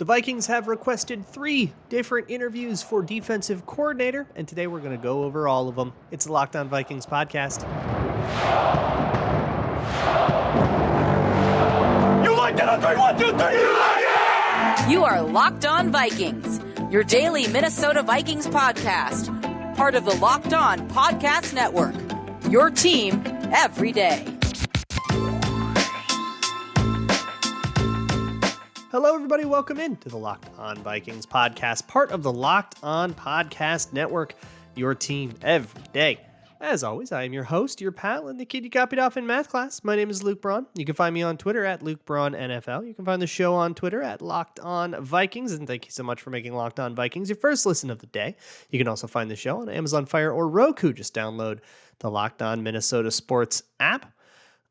The Vikings have requested 3 different interviews for defensive coordinator, and today we're going to go over all of them. It's the Locked On Vikings podcast. You like that on 3, 1, 2, 3, you like it! You are Locked On Vikings, your daily Minnesota Vikings podcast, part of the Locked On Podcast Network, your team every day. Hello, everybody. Welcome in to the Locked On Vikings podcast, part of the Locked On Podcast Network, your team every day. As always, I am your host, your pal, and the kid you copied off in math class. My name is Luke Braun. You can find me on Twitter at Luke Braun NFL. You can find the show on Twitter at Locked On Vikings. And thank you so much for making Locked On Vikings your first listen of the day. You can also find the show on Amazon Fire or Roku. Just download the Locked On Minnesota Sports app.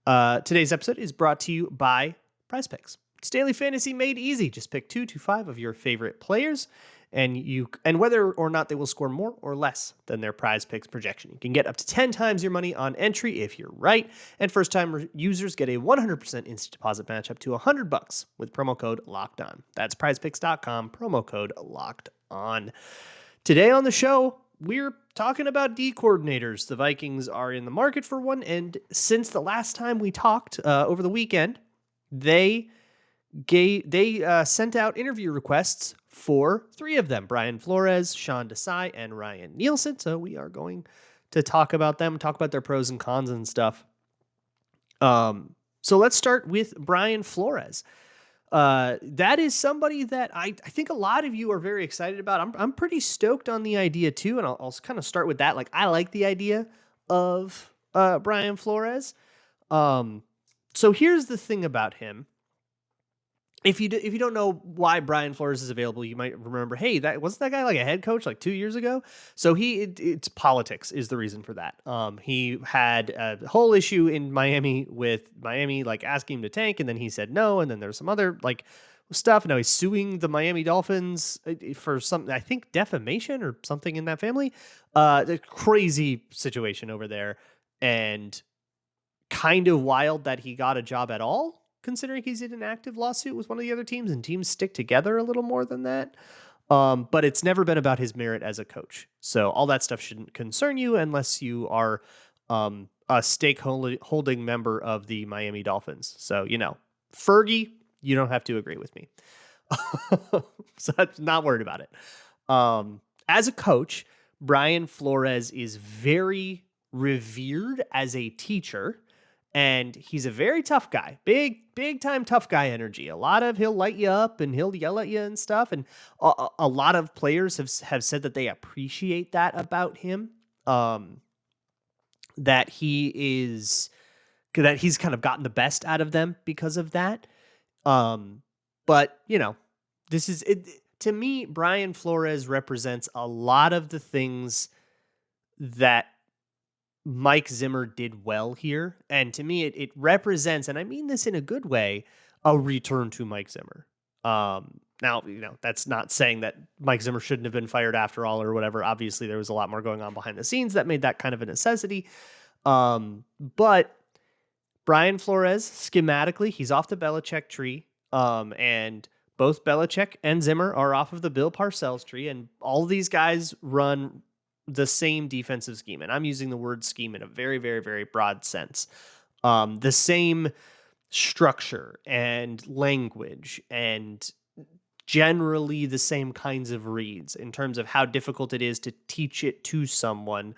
Today's episode is brought to you by PrizePicks. It's daily fantasy made easy. Just pick 2 to 5 of your favorite players, and whether or not they will score more or less than their PrizePicks projection. You can get up to 10 times your money on entry if you're right, and first-time users get a 100% instant deposit match up to $100 with promo code LOCKEDON. That's PrizePicks.com, promo code LOCKEDON. Today on the show, we're talking about D coordinators. The Vikings are in the market for one, and since the last time we talked over the weekend, they sent out interview requests for 3 of them: Brian Flores, Sean Desai, and Ryan Nielsen. So we are going to talk about them, talk about their pros and cons and stuff. So let's start with Brian Flores. That is somebody that I think a lot of you are very excited about. I'm pretty stoked on the idea too, and I'll kind of start with that. Like, I like the idea of Brian Flores. So here's the thing about him. If you don't know why Brian Flores is available, you might remember, hey, that wasn't that guy like a head coach like 2 years ago? So it's politics is the reason for that. He had a whole issue in Miami with Miami like asking him to tank, and then he said no, and then there's some other like stuff. Now he's suing the Miami Dolphins for something, I think defamation or something in that family. The crazy situation over there, and kind of wild that he got a job at all, considering he's in an active lawsuit with one of the other teams, and teams stick together a little more than that. But it's never been about his merit as a coach. So all that stuff shouldn't concern you unless you are a stake-holding member of the Miami Dolphins. So, Fergie, you don't have to agree with me. So I'm not worried about it. As a coach, Brian Flores is very revered as a teacher. And he's a very tough guy, big time tough guy energy. He'll light you up and he'll yell at you and stuff. And a lot of players have said that they appreciate that about him. That he's kind of gotten the best out of them because of that. But this is it to me. Brian Flores represents a lot of the things that Mike Zimmer did well here. And to me, it represents, and I mean this in a good way, a return to Mike Zimmer. Now, that's not saying that Mike Zimmer shouldn't have been fired after all or whatever. Obviously, there was a lot more going on behind the scenes that made that kind of a necessity. But Brian Flores, schematically, he's off the Belichick tree. And both Belichick and Zimmer are off of the Bill Parcells tree. And all of these guys run the same defensive scheme. And I'm using the word scheme in a very, very, very broad sense. The same structure and language and generally the same kinds of reads in terms of how difficult it is to teach it to someone.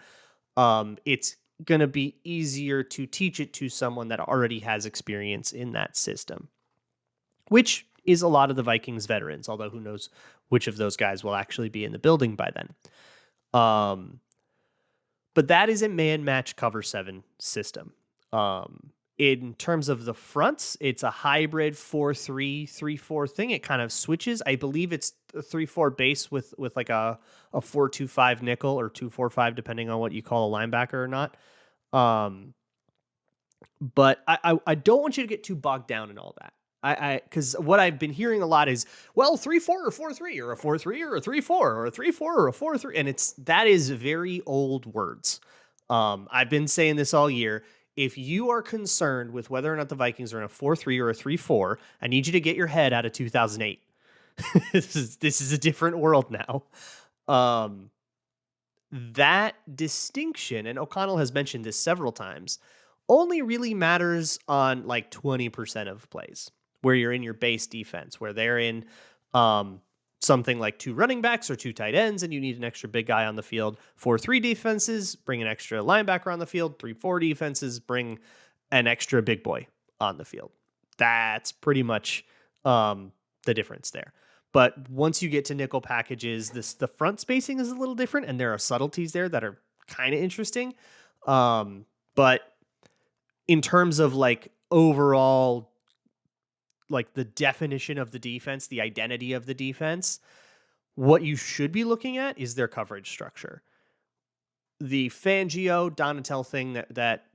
It's going to be easier to teach it to someone that already has experience in that system, which is a lot of the Vikings veterans, although who knows which of those guys will actually be in the building by then. But that is a man match cover 7 system. In terms of the fronts, it's a hybrid 4-3, 3-4 thing. It kind of switches. I believe it's a 3-4 base with like a 4-2-5 nickel or 2-4-5, depending on what you call a linebacker or not. But I don't want you to get too bogged down in all that. Because what I've been hearing a lot is, 3-4 or 4-3 or a 4-3 or a 3-4 or a 3-4 or a 4-3. And that is very old words. I've been saying this all year. If you are concerned with whether or not the Vikings are in a 4-3 or a 3-4, I need you to get your head out of 2008. This is a different world now. That distinction, and O'Connell has mentioned this several times, only really matters on like 20% of plays where you're in your base defense, where they're in um, something like 2 running backs or 2 tight ends, and you need an extra big guy on the field. 4-3 defenses, bring an extra linebacker on the field. 3-4 defenses, bring an extra big boy on the field. That's pretty much the difference there. But once you get to nickel packages, the front spacing is a little different, and there are subtleties there that are kind of interesting. But in terms of like overall, like the definition of the defense, the identity of the defense, what you should be looking at is their coverage structure. The Fangio Donatel thing that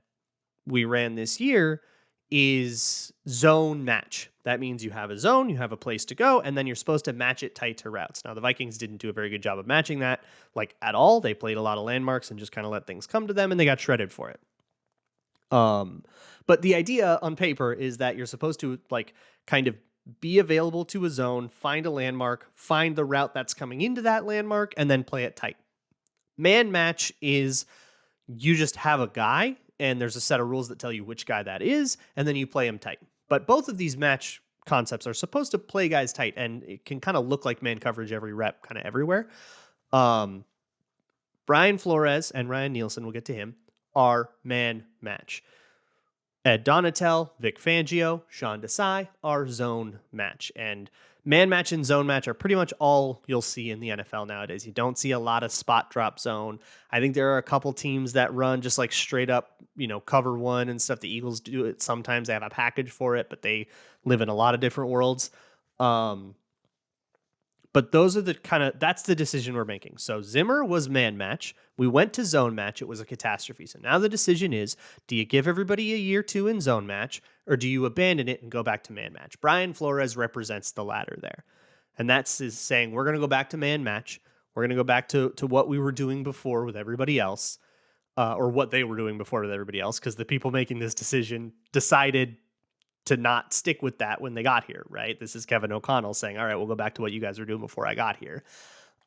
we ran this year is zone match. That means you have a zone, you have a place to go, and then you're supposed to match it tight to routes. Now, the Vikings didn't do a very good job of matching that, like at all. They played a lot of landmarks and just kind of let things come to them, and they got shredded for it. But the idea on paper is that you're supposed to like kind of be available to a zone, find a landmark, find the route that's coming into that landmark, and then play it tight. Man match is you just have a guy and there's a set of rules that tell you which guy that is, and then you play him tight. But both of these match concepts are supposed to play guys tight, and it can kind of look like man coverage every rep, kind of everywhere. Brian Flores and Ryan Nielsen, we'll get to him, are man match. Ed Donatel, Vic Fangio, Sean Desai are zone match. And man match and zone match are pretty much all you'll see in the NFL nowadays. You don't see a lot of spot drop zone. I think there are a couple teams that run just like straight up, cover one and stuff. The Eagles do it sometimes. They have a package for it, but they live in a lot of different worlds. But those are that's the decision we're making. So Zimmer was man match. We went to zone match. It was a catastrophe. So now the decision is, do you give everybody a year 2 in zone match, or do you abandon it and go back to man match? Brian Flores represents the latter there. And that's is saying, we're going to go back to man match. We're going to go back to what we were doing before with everybody else, or what they were doing before with everybody else, because the people making this decision decided to not stick with that when they got here, right? This is Kevin O'Connell saying, all right, we'll go back to what you guys were doing before I got here.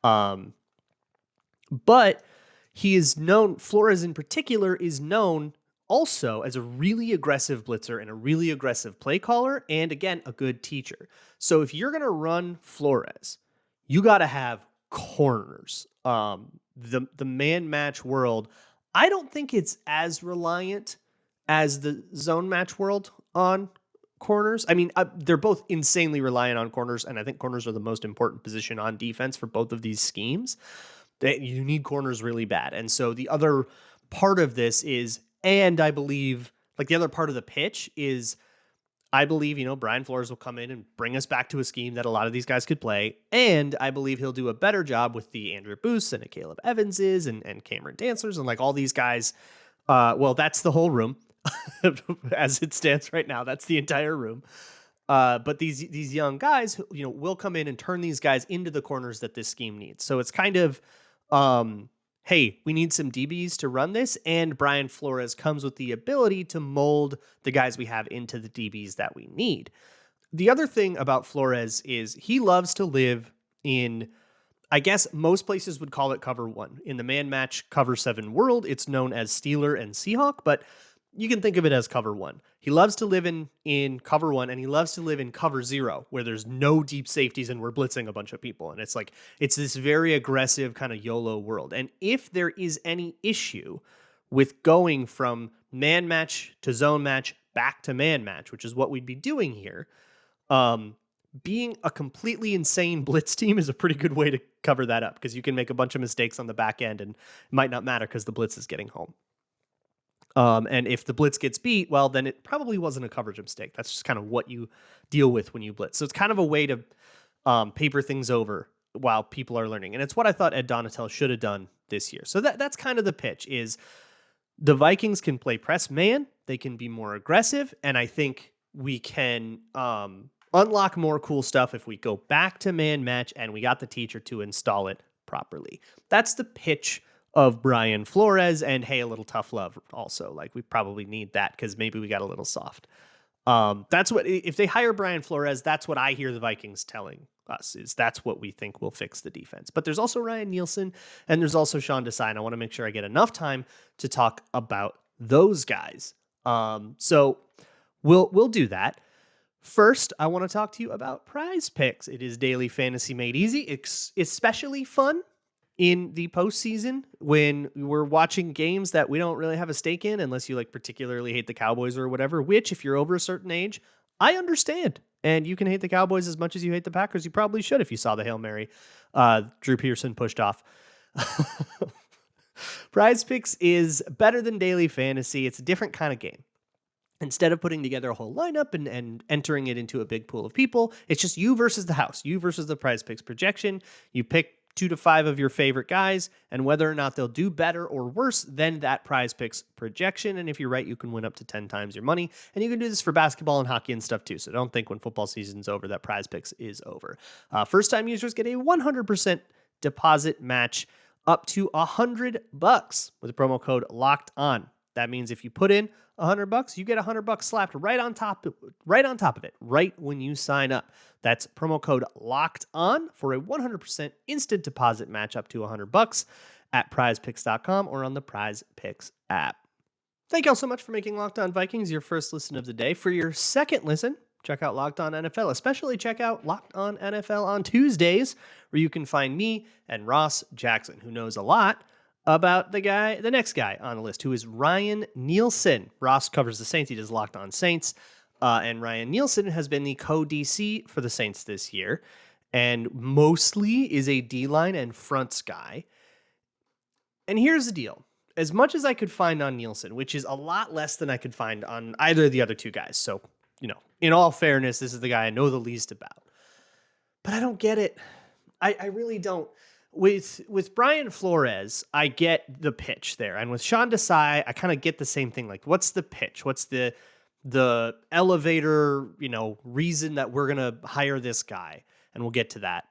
But he is known, Flores in particular, is known also as a really aggressive blitzer and a really aggressive play caller, and again, a good teacher. So if you're going to run Flores, you got to have corners. The man match world, I don't think it's as reliant as the zone match world on corners. I mean, they're both insanely reliant on corners, and I think corners are the most important position on defense for both of these schemes. You need corners really bad. And so the other part of this is, and I believe, like the other part of the pitch is, I believe, Brian Flores will come in and bring us back to a scheme that a lot of these guys could play. And I believe he'll do a better job with the Andrew Booths and a Caleb Evanses and Cameron Dancers and like all these guys. Well, that's the whole room. As it stands right now, that's the entire room. But these young guys, will come in and turn these guys into the corners that this scheme needs. So it's kind of, hey, we need some DBs to run this, and Brian Flores comes with the ability to mold the guys we have into the DBs that we need. The other thing about Flores is he loves to live in, I guess most places would call it cover 1. In the man match cover 7 world, it's known as Steeler and Seahawk, but you can think of it as cover 1. He loves to live in cover 1, and he loves to live in cover 0, where there's no deep safeties and we're blitzing a bunch of people. And it's this very aggressive kind of YOLO world. And if there is any issue with going from man match to zone match back to man match, which is what we'd be doing here, being a completely insane blitz team is a pretty good way to cover that up, because you can make a bunch of mistakes on the back end and it might not matter because the blitz is getting home. And if the blitz gets beat, well, then it probably wasn't a coverage mistake. That's just kind of what you deal with when you blitz. So it's kind of a way to paper things over while people are learning. And it's what I thought Ed Donatel should have done this year. So that's kind of the pitch is the Vikings can play press man. They can be more aggressive. And I think we can unlock more cool stuff if we go back to man match and we got the teacher to install it properly. That's the pitch of Brian Flores, and hey, a little tough love also. Like we probably need that because maybe we got a little soft. That's what, if they hire Brian Flores, that's what I hear the Vikings telling us, is that's what we think will fix the defense. But there's also Ryan Nielsen and there's also Sean Desai. And I want to make sure I get enough time to talk about those guys. So we'll do that. First, I want to talk to you about PrizePicks. It is daily fantasy made easy. It's especially fun in the postseason when we're watching games that we don't really have a stake in, unless you like particularly hate the Cowboys or whatever, which if you're over a certain age, I understand. And you can hate the Cowboys as much as you hate the Packers. You probably should if you saw the Hail Mary Drew Pearson pushed off. PrizePicks is better than daily fantasy. It's a different kind of game. Instead of putting together a whole lineup and entering it into a big pool of people, it's just you versus the house, you versus the PrizePicks projection. You pick 2 to 5 of your favorite guys and whether or not they'll do better or worse than that PrizePicks projection. And if you're right, you can win up to 10 times your money. And you can do this for basketball and hockey and stuff too. So don't think when football season's over that PrizePicks is over. First-time users get a 100% deposit match up to $100 with the promo code Locked On. That means if you put in $100, you get $100 slapped right on top of it, right when you sign up. That's promo code Locked On for a 100% instant deposit match up to $100 at PrizePicks.com or on the PrizePicks app. Thank you all so much for making Locked On Vikings your first listen of the day. For your second listen, check out Locked On NFL. Especially check out Locked On NFL on Tuesdays, where you can find me and Ross Jackson, who knows a lot about the next guy on the list, who is Ryan Nielsen. Ross covers the Saints. He does Locked On Saints. And Ryan Nielsen has been the co-DC for the Saints this year and mostly is a D-line and fronts guy. And here's the deal. As much as I could find on Nielsen, which is a lot less than I could find on either of the other two guys. So, in all fairness, this is the guy I know the least about. But I don't get it. I really don't. With Brian Flores, I get the pitch there. And with Sean Desai, I kind of get the same thing. Like, what's the pitch? What's the elevator, reason that we're going to hire this guy? And we'll get to that.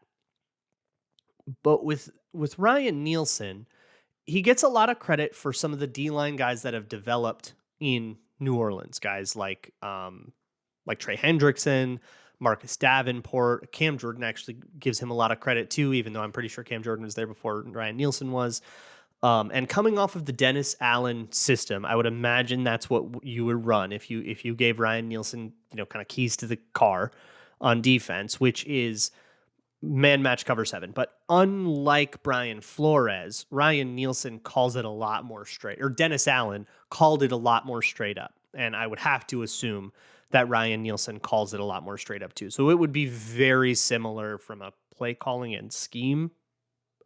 But with Ryan Nielsen, he gets a lot of credit for some of the D-line guys that have developed in New Orleans. Guys like Trey Hendrickson, Marcus Davenport. Cam Jordan actually gives him a lot of credit too, even though I'm pretty sure Cam Jordan was there before Ryan Nielsen was. And coming off of the Dennis Allen system, I would imagine that's what you would run if you gave Ryan Nielsen, kind of keys to the car on defense, which is man match cover 7. But unlike Brian Flores, Ryan Nielsen calls it a lot more straight, or Dennis Allen called it a lot more straight up. And I would have to assume that Ryan Nielsen calls it a lot more straight up too. So it would be very similar from a play calling and scheme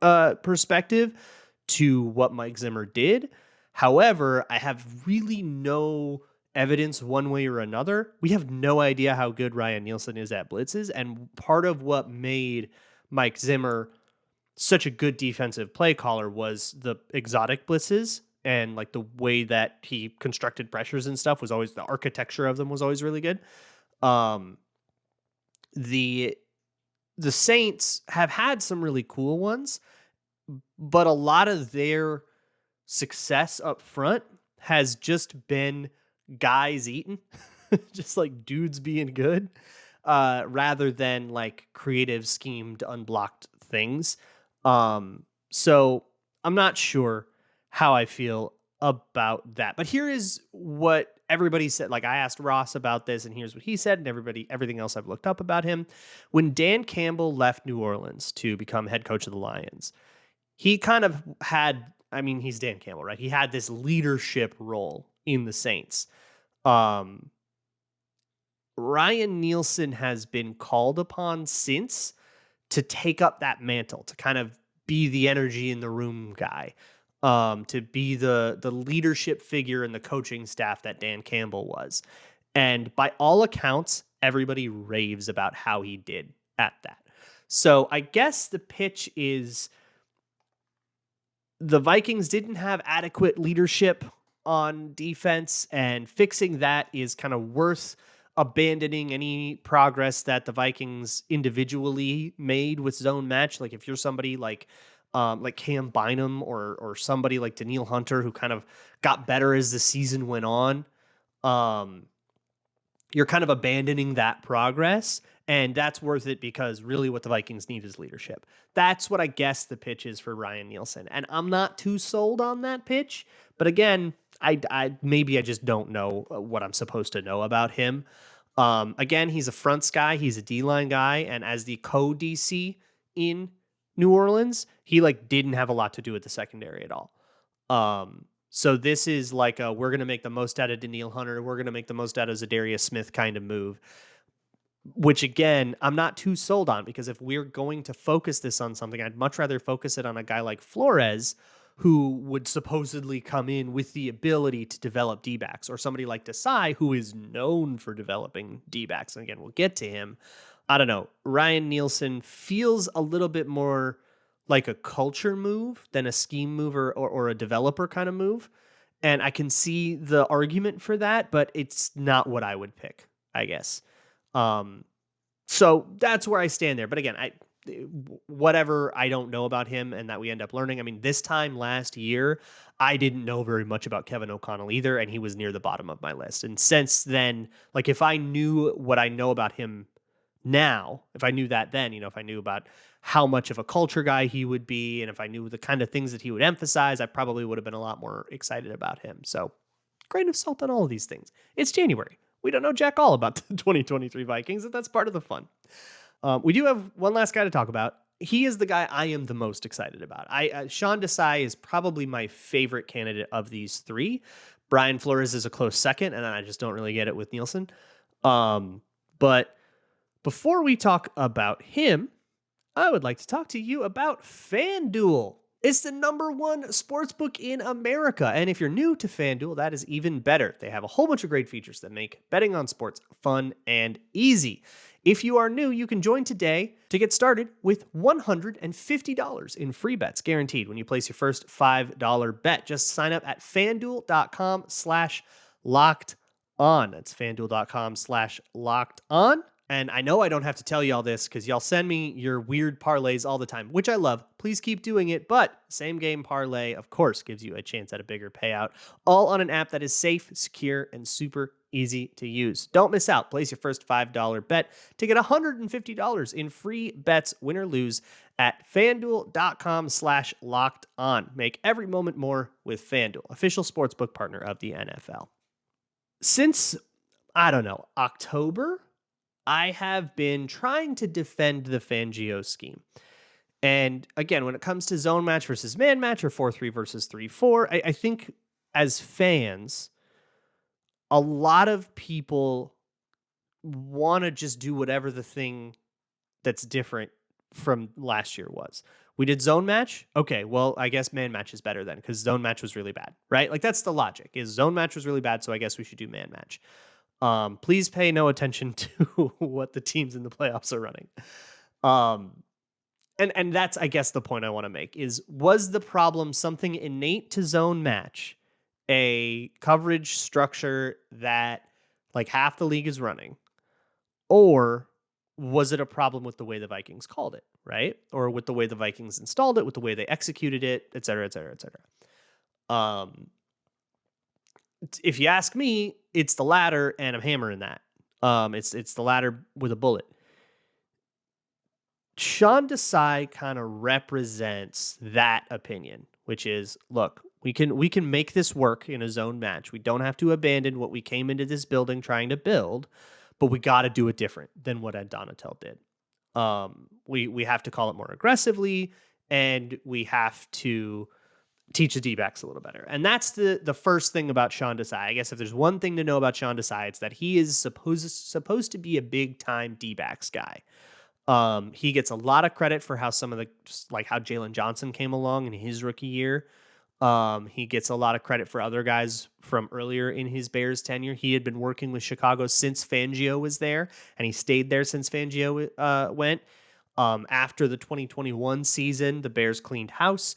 perspective to what Mike Zimmer did. However, I have really no evidence one way or another. We have no idea how good Ryan Nielsen is at blitzes. And part of what made Mike Zimmer such a good defensive play caller was the exotic blitzes. And like the way that he constructed pressures and stuff was always, the architecture of them was always really good. The Saints have had some really cool ones, but a lot of their success up front has just been guys eating, just like dudes being good, rather than like creative schemed unblocked things. So I'm not sure how I feel about that. But here is what everybody said. Like, I asked Ross about this, and here's what he said, and everything else I've looked up about him. When Dan Campbell left New Orleans to become head coach of the Lions, he kind of had, he's Dan Campbell, right? He had this leadership role in the Saints. Ryan Nielsen has been called upon since to take up that mantle, to kind of be the energy in the room guy. To be the leadership figure in the coaching staff that Dan Campbell was. And by all accounts, everybody raves about how he did at that. So I guess the pitch is the Vikings didn't have adequate leadership on defense, and fixing that is kind of worth abandoning any progress that the Vikings individually made with zone match. Like if you're somebody like Cam Bynum or somebody like Daniil Hunter, who kind of got better as the season went on. you're kind of abandoning that progress. And that's worth it because really what the Vikings need is leadership. That's what I guess the pitch is for Ryan Nielsen. And I'm not too sold on that pitch. But again, I maybe I just don't know what I'm supposed to know about him. Again, he's a fronts guy. He's a D-line guy. And as the co-DC in New Orleans, he like didn't have a lot to do with the secondary at all. So this is like we're going to make the most out of Daniil Hunter. We're going to make the most out of Zadarius Smith kind of move, which again, I'm not too sold on because if we're going to focus this on something, I'd much rather focus it on a guy like Flores who would supposedly come in with the ability to develop D-backs, or somebody like Desai who is known for developing D-backs. And again, we'll get to him. I don't know. Ryan Nielsen feels a little bit more like a culture move than a scheme move or a developer kind of move. And I can see the argument for that, but it's not what I would pick, I guess. So that's where I stand there. But again, whatever I don't know about him and that we end up learning. I mean, this time last year, I didn't know very much about Kevin O'Connell either, and he was near the bottom of my list. And since then, like if I knew what I know about him now, if I knew that then, if I knew about how much of a culture guy he would be, and if I knew the kind of things that he would emphasize, I probably would have been a lot more excited about him. So, grain of salt on all of these things. It's January. We don't know jack all about the 2023 Vikings, and that's part of the fun. We do have one last guy to talk about. He is the guy I am the most excited about. Sean Desai is probably my favorite candidate of these three. Brian Flores is a close second, and I just don't really get it with Nielsen. But before we talk about him, I would like to talk to you about FanDuel. It's the #1 sportsbook in America. And if you're new to FanDuel, that is even better. They have a whole bunch of great features that make betting on sports fun and easy. If you are new, you can join today to get started with $150 in free bets guaranteed when you place your first $5 bet. Just sign up at FanDuel.com/locked-on. That's FanDuel.com/locked-on. And I know I don't have to tell you all this because y'all send me your weird parlays all the time, which I love. Please keep doing it. But same game parlay, of course, gives you a chance at a bigger payout, all on an app that is safe, secure, and super easy to use. Don't miss out. Place your first $5 bet to get $150 in free bets, win or lose, at FanDuel.com/locked-on. Make every moment more with FanDuel, official sportsbook partner of the NFL. Since, I don't know, October, I have been trying to defend the Fangio scheme. And again, when it comes to zone match versus man match or 4-3 versus 3-4, I think as fans, a lot of people want to just do whatever the thing that's different from last year was. We did zone match. Okay, well, I guess man match is better then because zone match was really bad, right? Like that's the logic is zone match was really bad. So I guess we should do man match. Please pay no attention to what the teams in the playoffs are running. And that's, I guess, the point I want to make is, was the problem something innate to zone match, a coverage structure that like half the league is running, or was it a problem with the way the Vikings called it, right? Or with the way the Vikings installed it, with the way they executed it, et cetera, et cetera, et cetera. If you ask me, it's the latter, and I'm hammering that. It's the latter with a bullet. Sean Desai kind of represents that opinion, which is, look, we can make this work in a zone match. We don't have to abandon what we came into this building trying to build, but we got to do it different than what Ed Donatel did. We have to call it more aggressively, and we have to teach the D-backs a little better. And that's the first thing about Sean Desai. I guess if there's one thing to know about Sean Desai, it's that he is supposed to be a big-time D-backs guy. He gets a lot of credit for how how Jalen Johnson came along in his rookie year. He gets a lot of credit for other guys from earlier in his Bears tenure. He had been working with Chicago since Fangio was there, and he stayed there since Fangio went. After the 2021 season, the Bears cleaned house.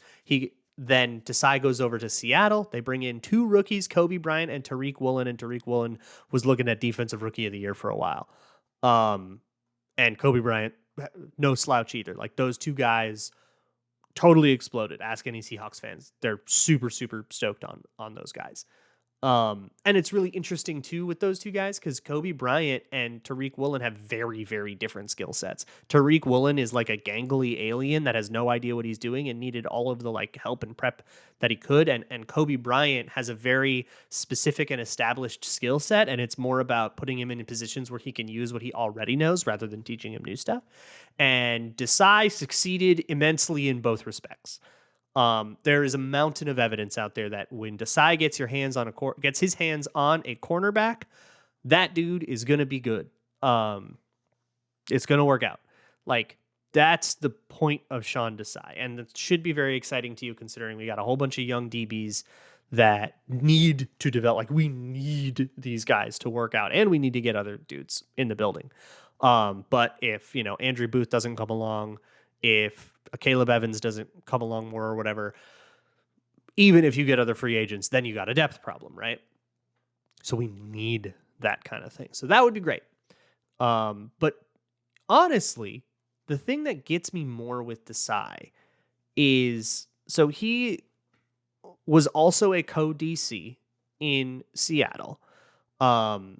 Then Desai goes over to Seattle. They bring in two rookies, Kobe Bryant and Tariq Woolen, and Tariq Woolen was looking at Defensive Rookie of the Year for a while. And Kobe Bryant, no slouch either. Like those two guys totally exploded. Ask any Seahawks fans. They're super, super stoked on those guys. And it's really interesting too with those two guys because Kobe Bryant and Tariq Woolen have very, very different skill sets. Tariq Woolen is like a gangly alien that has no idea what he's doing and needed all of the like help and prep that he could. And Kobe Bryant has a very specific and established skill set, and it's more about putting him in positions where he can use what he already knows rather than teaching him new stuff. And Desai succeeded immensely in both respects. There is a mountain of evidence out there that when Desai gets gets his hands on a cornerback, that dude is gonna be good. It's gonna work out. Like that's the point of Sean Desai, and it should be very exciting to you considering we got a whole bunch of young DBs that need to develop. Like we need these guys to work out, and we need to get other dudes in the building. But if Andrew Booth doesn't come along, if Caleb Evans doesn't come along more or whatever, even if you get other free agents, then you got a depth problem, right? So we need that kind of thing. So that would be great. But honestly, the thing that gets me more with Desai is, so he was also a co-DC in Seattle. And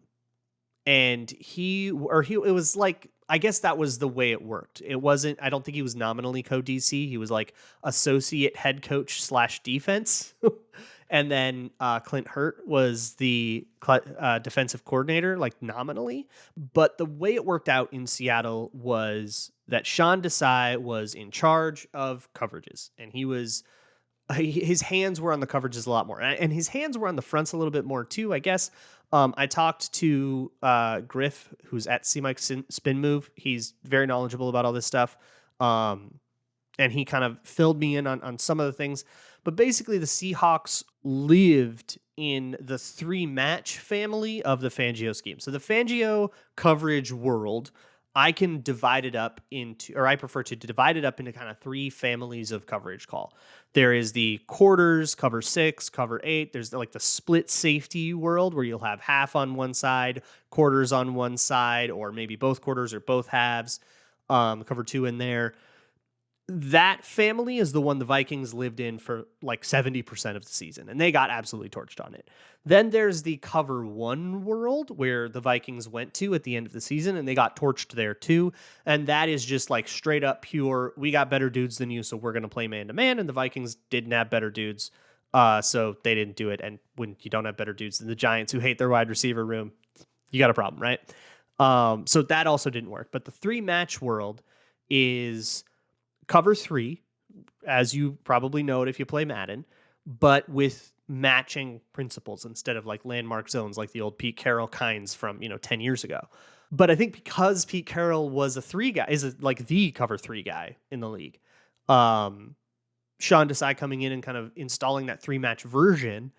it was like, I guess that was the way it worked. It wasn't, I don't think he was nominally co-DC. He was like associate head coach / defense. And then Clint Hurt was the defensive coordinator, like nominally. But the way it worked out in Seattle was that Sean Desai was in charge of coverages, and his hands were on the coverages a lot more, and his hands were on the fronts a little bit more too, I guess. I talked to Griff, who's at C-Mike Spin Move. He's very knowledgeable about all this stuff. And he kind of filled me in on some of the things. But basically, the Seahawks lived in the 3-match family of the Fangio scheme. So the Fangio coverage world, I can divide it up into, or I prefer to divide it up into kind of 3 families of coverage call. There is the quarters, cover 6, cover 8. There's like the split safety world where you'll have half on one side, quarters on one side, or maybe both quarters or both halves, cover 2 in there. That family is the one the Vikings lived in for like 70% of the season, and they got absolutely torched on it. Then there's the cover 1 world where the Vikings went to at the end of the season, and they got torched there too. And that is just like straight up pure, we got better dudes than you, so we're going to play man-to-man, and the Vikings didn't have better dudes, so they didn't do it. And when you don't have better dudes than the Giants, who hate their wide receiver room, you got a problem, right? So that also didn't work. But the 3-match world is cover 3, as you probably know it if you play Madden, but with matching principles instead of like landmark zones like the old Pete Carroll kinds from 10 years ago. But I think because Pete Carroll was a 3 guy, like the cover 3 guy in the league, Sean Desai coming in and kind of installing that 3-match version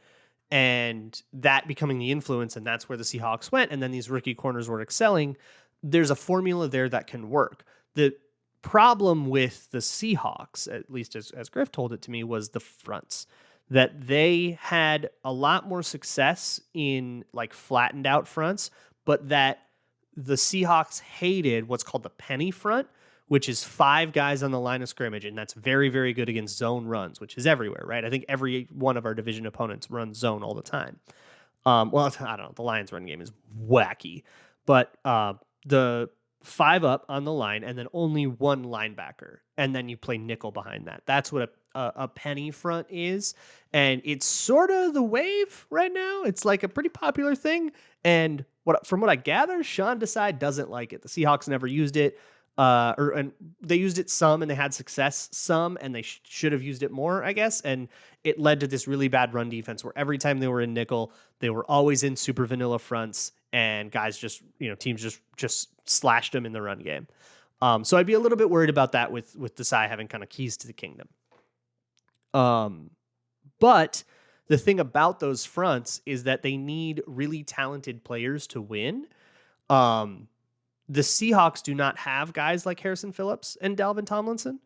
and that becoming the influence, and that's where the Seahawks went, and then these rookie corners were excelling. There's a formula there that can work. The problem with the Seahawks, at least as Griff told it to me, was the fronts. That they had a lot more success in like flattened out fronts, but that the Seahawks hated what's called the penny front, which is 5 guys on the line of scrimmage, and that's very, very good against zone runs, which is everywhere, right? I think every one of our division opponents runs zone all the time. Well, I don't know. The Lions' run game is wacky, but the 5 up on the line and then only 1 linebacker, and then you play nickel behind that. That's what a penny front is, and it's sort of the wave right now. It's like a pretty popular thing, and from what I gather, Sean Desai doesn't like it. The Seahawks never used it, and they used it some, and they had success some, and they should have used it more, I guess, and it led to this really bad run defense where every time they were in nickel, they were always in super vanilla fronts, and guys just, teams just slashed them in the run game. So I'd be a little bit worried about that with Desai having kind of keys to the kingdom. But the thing about those fronts is that they need really talented players to win. The Seahawks do not have guys like Harrison Phillips and Dalvin Tomlinson.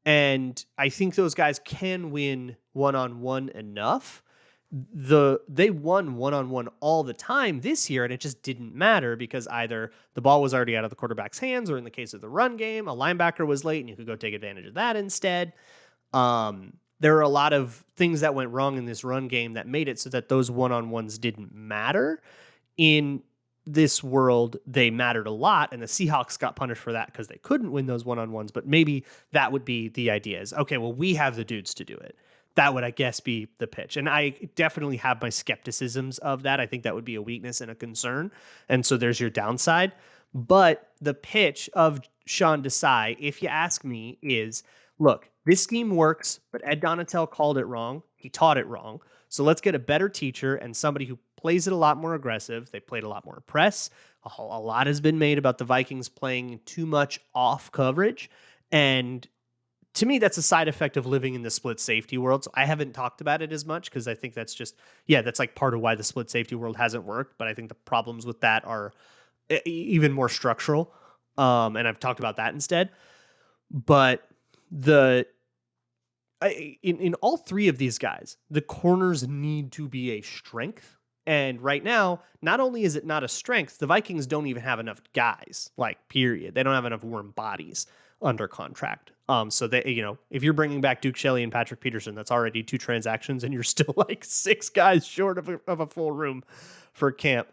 And I think those guys can win one-on-one enough. They won one-on-one all the time this year, and it just didn't matter because either the ball was already out of the quarterback's hands, or in the case of the run game, a linebacker was late and you could go take advantage of that instead. there are a lot of things that went wrong in this run game that made it so that those one-on-ones didn't matter. In this world, they mattered a lot, and the Seahawks got punished for that because they couldn't win those one-on-ones. But maybe that would be the idea is, okay, well, we have the dudes to do it. That would, I guess, be the pitch. And I definitely have my skepticisms of that. I think that would be a weakness and a concern. And so there's your downside. But the pitch of Sean Desai, if you ask me, is, look, this scheme works, but Ed Donatel called it wrong. He taught it wrong. So let's get a better teacher and somebody who plays it a lot more aggressive. They played a lot more press. A lot has been made about the Vikings playing too much off coverage. And to me, that's a side effect of living in the split safety world. So I haven't talked about it as much because I think that's just, that's like part of why the split safety world hasn't worked. But I think the problems with that are even more structural. And I've talked about that instead. But in all three of these guys, the corners need to be a strength. And right now, not only is it not a strength, the Vikings don't even have enough guys, like, period. They don't have enough warm bodies under contract. So they, if you're bringing back Duke Shelley and Patrick Peterson, that's already 2 transactions, and you're still like 6 guys short of a full room for camp.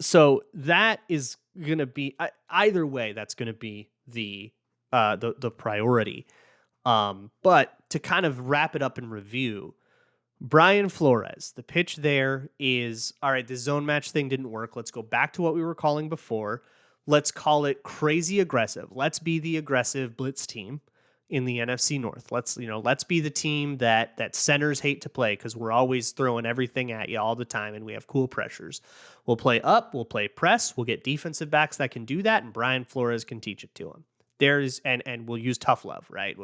So that is going to be, either way, that's going to be the priority. But to kind of wrap it up and review, Brian Flores, the pitch there is, all right, the zone match thing didn't work. Let's go back to what we were calling before. Let's call it crazy aggressive. Let's be the aggressive blitz team in the NFC North. Let's be the team that centers hate to play because we're always throwing everything at you all the time and we have cool pressures. We'll play up, we'll play press, we'll get defensive backs that can do that, and Brian Flores can teach it to him. And we'll use tough love, right?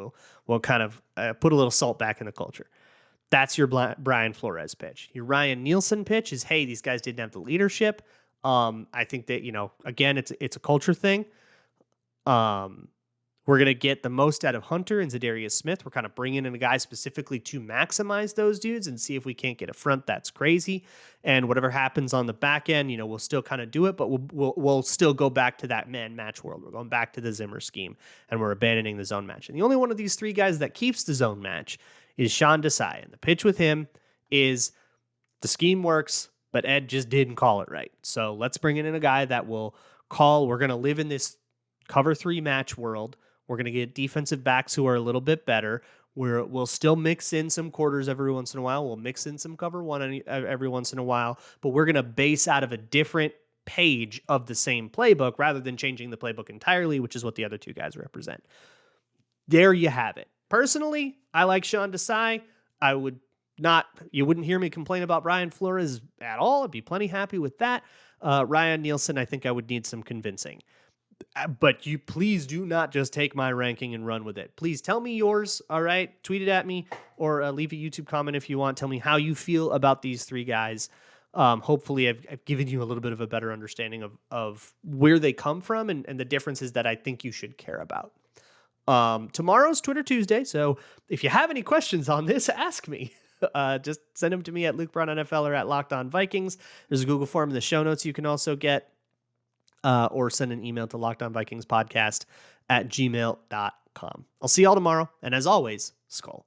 We'll kind of put a little salt back in the culture. That's your Brian Flores pitch. Your Ryan Nielsen pitch is, hey, these guys didn't have the leadership. I think that, again, it's a culture thing. We're going to get the most out of Hunter and Zadarius Smith. We're kind of bringing in a guy specifically to maximize those dudes and see if we can't get a front that's crazy. And whatever happens on the back end, we'll still kind of do it, but we'll still go back to that man match world. We're going back to the Zimmer scheme, and we're abandoning the zone match. And the only one of these 3 guys that keeps the zone match is Sean Desai. And the pitch with him is the scheme works, but Ed just didn't call it right. So let's bring in a guy that will call. We're going to live in this cover 3 match world. We're going to get defensive backs who are a little bit better. We'll still mix in some quarters every once in a while. We'll mix in some cover 1 every once in a while, but we're going to base out of a different page of the same playbook rather than changing the playbook entirely, which is what the other 2 guys represent. There you have it. Personally, I like Sean Desai. You wouldn't hear me complain about Brian Flores at all. I'd be plenty happy with that. Ryan Nielsen, I think I would need some convincing. But you please do not just take my ranking and run with it. Please tell me yours, all right? Tweet it at me or leave a YouTube comment if you want. Tell me how you feel about these 3 guys. Hopefully I've given you a little bit of a better understanding of where they come from and the differences that I think you should care about. Tomorrow's Twitter Tuesday, so if you have any questions on this, ask me. Just send them to me at Luke Brown NFL or at Locked On Vikings. There's a Google form in the show notes you can also get. Or send an email to lockedonvikingspodcast@gmail.com. I'll see y'all tomorrow. And as always, Skull.